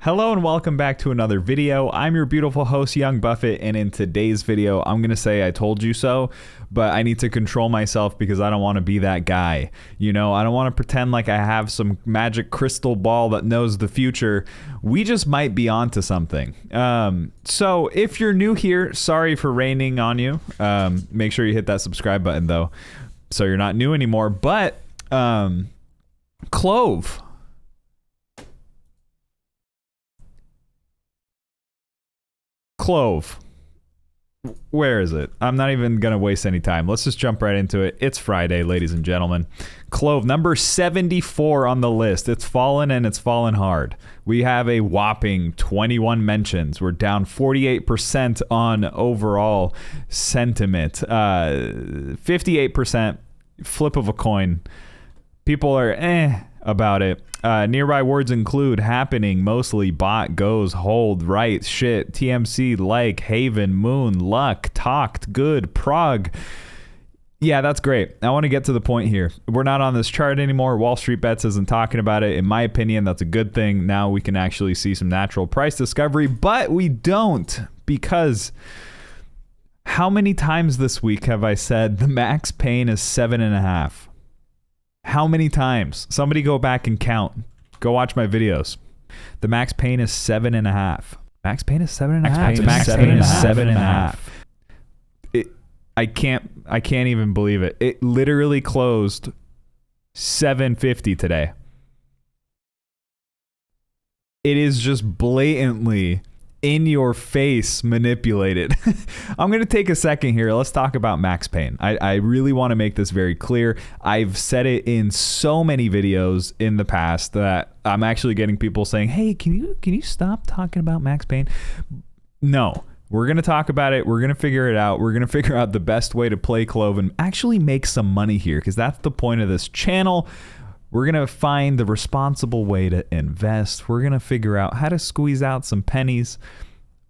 Hello and welcome back to another video. I'm your beautiful host, Young Buffett, and in today's video, I'm going to say I told you so, but I need to control myself because I don't want to be that guy. You know, I don't want to pretend like I have some magic crystal ball that knows the future. We just might be onto something. So if you're new here, sorry for raining on you. Make sure you hit that subscribe button though, so you're not new anymore. But CLOV. CLOV. Where is it? I'm not even going to waste any time. Let's just jump right into it. It's Friday, ladies and gentlemen. CLOV, number 74 on the list. It's fallen and it's fallen hard. We have a whopping 21 mentions. We're down 48% on overall sentiment. 58% flip of a coin. People are about it. Nearby words include happening, mostly, bot, goes, hold, right, shit, TMC, like, haven, moon, luck, talked, good, prog. Yeah, that's great. I want to get to the point here. We're not on this chart anymore. Wall Street Bets isn't talking about it. In my opinion, that's a good thing. Now we can actually see some natural price discovery, but we don't, because how many times this week have I said the max pain is 7.5? How many times? Somebody go back and count. Go watch my videos. The max pain is 7.5. Max pain is 7.5. Max pain is 7.5. I can't even believe it. It literally closed 750 today. It is just blatantly in your face manipulated. I'm going to take a second here. Let's talk about max pain. I really want to make this very clear. I've said it in so many videos in the past that I'm actually getting people saying, hey, can you stop talking about max pain? No, we're going to talk about it. We're going to figure it out. We're going to figure out the best way to play CLOV and actually make some money here, because that's the point of this channel. We're going to find the responsible way to invest. We're going to figure out how to squeeze out some pennies.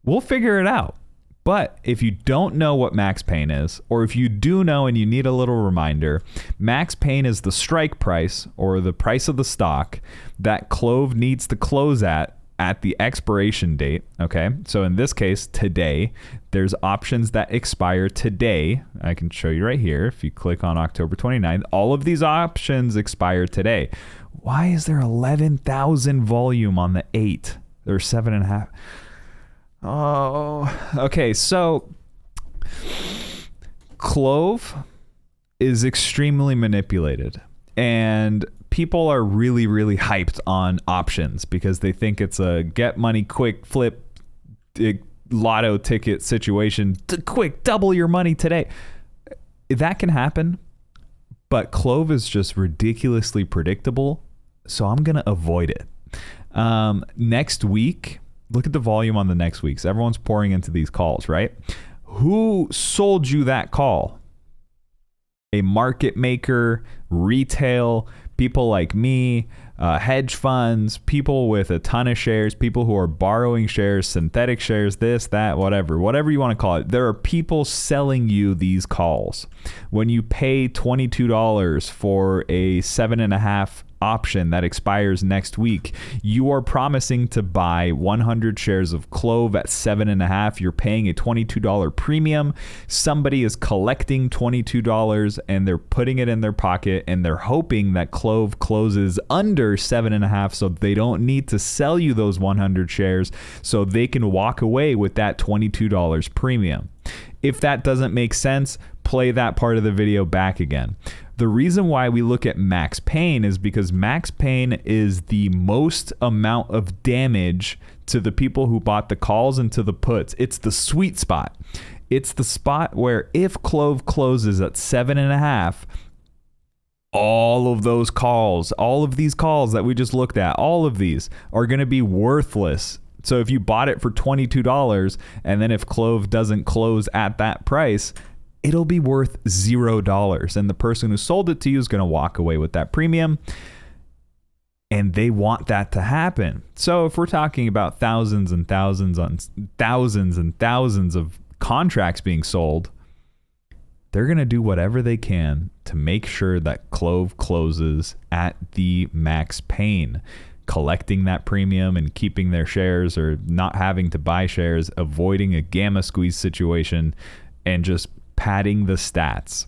We'll figure it out. But if you don't know what max pain is, or if you do know and you need a little reminder, max pain is the strike price, or the price of the stock that CLOV needs to close at the expiration date. Okay, so in this case, today, there's options that expire today. I can show you right here. If you click on October 29th, all of these options expire today. Why is there 11,000 volume on the 8? There's 7.5. Oh, okay. So CLOV is extremely manipulated, and people are really, really hyped on options because they think it's a get money quick flip lotto ticket situation. Quick, double your money today. That can happen, but CLOV is just ridiculously predictable, so I'm going to avoid it. Next week, look at the volume on the next weeks. Everyone's pouring into these calls, right? Who sold you that call? A market maker, retail, people like me, hedge funds, people with a ton of shares, people who are borrowing shares, synthetic shares, this, that, whatever you want to call it. There are people selling you these calls. When you pay $22 for a 7.5 option that expires next week, you are promising to buy 100 shares of CLOV at 7.5. You're paying a $22 premium. Somebody is collecting $22 and they're putting it in their pocket, and they're hoping that CLOV closes under 7.5 so they don't need to sell you those 100 shares, so they can walk away with that $22 premium. If that doesn't make sense, play that part of the video back again. The reason why we look at max pain is because max pain is the most amount of damage to the people who bought the calls and to the puts. It's the sweet spot. It's the spot where if CLOV closes at 7.5, all of those calls, all of these calls that we just looked at, all of these are going to be worthless. So if you bought it for $22 and then if CLOV doesn't close at that price, it'll be worth $0. And the person who sold it to you is going to walk away with that premium. And they want that to happen. So if we're talking about thousands and thousands on thousands and thousands of contracts being sold, they're going to do whatever they can to make sure that CLOV closes at the max pain. collecting that premium and keeping their shares or not having to buy shares, avoiding a gamma squeeze situation, and just padding the stats.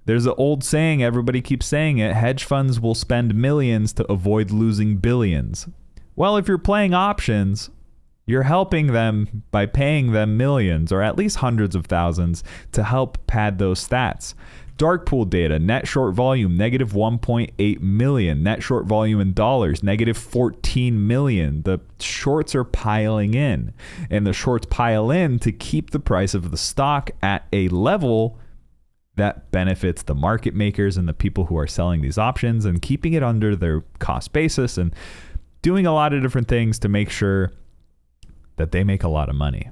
There's an old saying, everybody keeps saying it, hedge funds will spend millions to avoid losing billions. Well, if you're playing options, you're helping them by paying them millions or at least hundreds of thousands to help pad those stats. Dark pool data, net short volume, negative 1.8 million. Net short volume in dollars, negative 14 million. The shorts are piling in. And the shorts pile in to keep the price of the stock at a level that benefits the market makers and the people who are selling these options and keeping it under their cost basis and doing a lot of different things to make sure that they make a lot of money.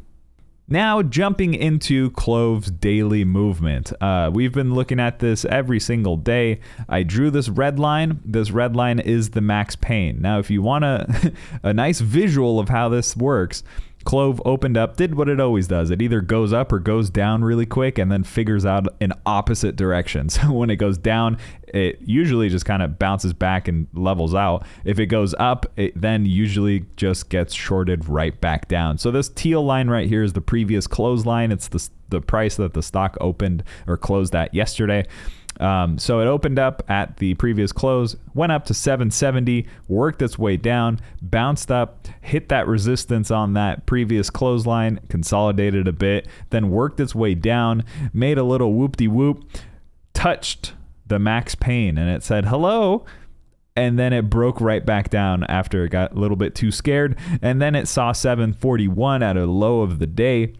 Now, jumping into CLOV's daily movement. We've been looking at this every single day. I drew this red line. This red line is the max pain. Now, if you want a nice visual of how this works, CLOV opened up, did what it always does. It either goes up or goes down really quick and then figures out an opposite direction. So when it goes down, it usually just kind of bounces back and levels out. If it goes up, it then usually just gets shorted right back down. So this teal line right here is the previous close line. It's the price that the stock opened or closed at yesterday. So it opened up at the previous close, went up to 770, worked its way down, bounced up, hit that resistance on that previous clothesline, consolidated a bit, then worked its way down, made a little whoop-de-whoop, touched the max pain, and it said hello, and then it broke right back down after it got a little bit too scared, and then it saw 741 at a low of the day,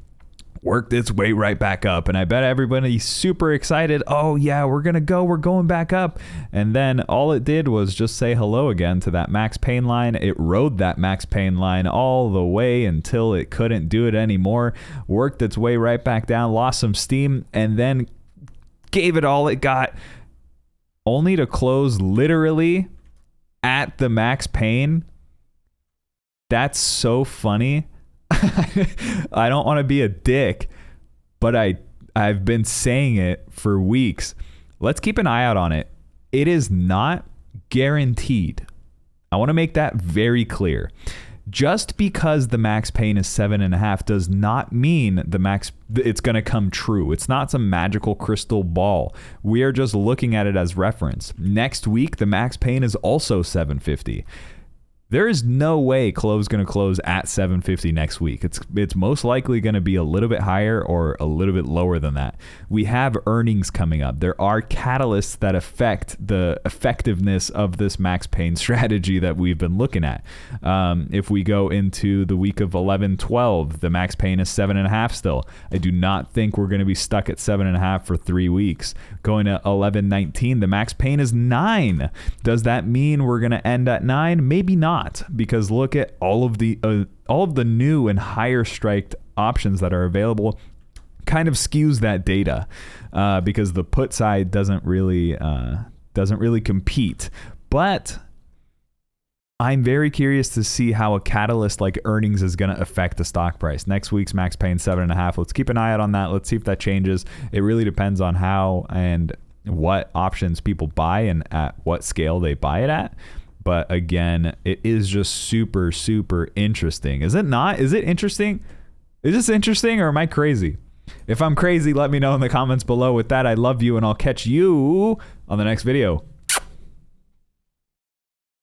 worked its way right back up, and I bet everybody's super excited. Oh yeah, we're going back up. And then all it did was just say hello again to that max pain line. It rode that max pain line all the way until it couldn't do it anymore, worked its way right back down, lost some steam, and then gave it all it got, only to close literally at the max pain. That's so funny. I don't want to be a dick, but I've been saying it for weeks. Let's keep an eye out on it. It is not guaranteed. I want to make that very clear. Just because the max pain is 7.5 does not mean it's going to come true. It's not some magical crystal ball. We are just looking at it as reference. Next week, the max pain is also 750. There is no way CLOV's going to close at 750 next week. It's most likely going to be a little bit higher or a little bit lower than that. We have earnings coming up. There are catalysts that affect the effectiveness of this max pain strategy that we've been looking at. If we go into the week of 11-12, the max pain is 7.5 still. I do not think we're going to be stuck at 7.5 for 3 weeks. Going to 11-19, the max pain is 9. Does that mean we're going to end at 9? Maybe not. Because look at all of the new and higher striked options that are available. Kind of skews that data because the put side doesn't really compete. But I'm very curious to see how a catalyst like earnings is going to affect the stock price. Next week's max pain 7.5. Let's keep an eye out on that. Let's see if that changes. It really depends on how and what options people buy and at what scale they buy it at. But again, it is just super, super interesting. Is it not? Is it interesting? Is this interesting or am I crazy? If I'm crazy, let me know in the comments below. With that, I love you and I'll catch you on the next video.